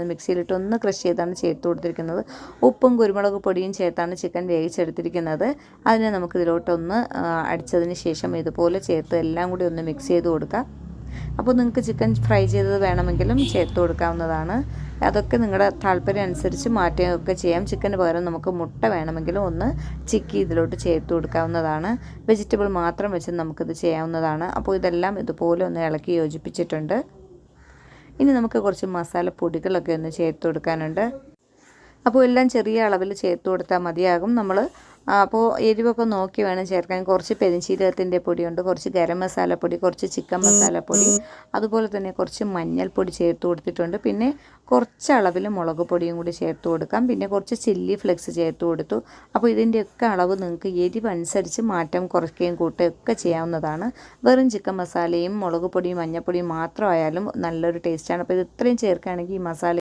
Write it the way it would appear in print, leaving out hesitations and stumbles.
ഒന്ന് മിക്സിയിലിട്ട് ഒന്ന് ക്രഷ് ചെയ്താണ് ചേർത്ത് കൊടുത്തിരിക്കുന്നത്. ഉപ്പും കുരുമുളക് പൊടിയും ചേർത്താണ് ചിക്കൻ വേവിച്ചെടുത്തിരിക്കുന്നത്. അതിനെ നമുക്കിതിലോട്ടൊന്ന് അടിച്ചതിന് ശേഷം ഇതുപോലെ ചേർത്ത് എല്ലാം കൂടി ഒന്ന് മിക്സ് ചെയ്ത് കൊടുക്കാം. അപ്പോൾ നിങ്ങൾക്ക് ചിക്കൻ ഫ്രൈ ചെയ്തത് വേണമെങ്കിലും ചേർത്ത് കൊടുക്കാവുന്നതാണ്. അതൊക്കെ നിങ്ങളുടെ താല്പര്യം അനുസരിച്ച് മാറ്റുകയൊക്കെ ചെയ്യാം. ചിക്കന് പകരം നമുക്ക് മുട്ട വേണമെങ്കിലും ഒന്ന് ചിക്കി ഇതിലോട്ട് ചേർത്ത് കൊടുക്കാവുന്നതാണ്. വെജിറ്റബിൾ മാത്രം വെച്ച് നമുക്കിത് ചെയ്യാവുന്നതാണ്. അപ്പോൾ ഇതെല്ലാം ഇതുപോലെ ഒന്ന് ഇളക്കി യോജിപ്പിച്ചിട്ടുണ്ട്. ഇനി നമുക്ക് കുറച്ച് മസാലപ്പൊടികളൊക്കെ ഒന്ന് ചേർത്ത് കൊടുക്കാനുണ്ട്. അപ്പോൾ എല്ലാം ചെറിയ അളവിൽ ചേർത്ത് കൊടുത്താൽ മതിയാകും. അപ്പോൾ എരിവൊക്കെ നോക്കി വേണം ചേർക്കാൻ. കുറച്ച് പെരിഞ്ചീരകത്തിൻ്റെ പൊടിയുണ്ട്, കുറച്ച് ഗരം മസാലപ്പൊടി, കുറച്ച് ചിക്കൻ മസാലപ്പൊടി, അതുപോലെ തന്നെ കുറച്ച് മഞ്ഞൾപ്പൊടി ചേർത്ത് കൊടുത്തിട്ടുണ്ട്. പിന്നെ കുറച്ച് അളവിൽ മുളക് പൊടിയും കൂടി ചേർത്ത് കൊടുക്കാം. പിന്നെ കുറച്ച് ചില്ലി ഫ്ലെക്സ് ചേർത്ത് കൊടുത്തു. അപ്പോൾ ഇതിൻ്റെയൊക്കെ അളവ് നിങ്ങൾക്ക് എരിവ് അനുസരിച്ച് മാറ്റം കുറയ്ക്കുകയും കൂട്ടുകയും ഒക്കെ ചെയ്യാവുന്നതാണ്. വെറും ചിക്കൻ മസാലയും മുളക് പൊടിയും മഞ്ഞൾപ്പൊടിയും മാത്രമായാലും നല്ലൊരു ടേസ്റ്റാണ്. അപ്പോൾ ഇത് ഇത്രയും ചേർക്കുകയാണെങ്കിൽ ഈ മസാല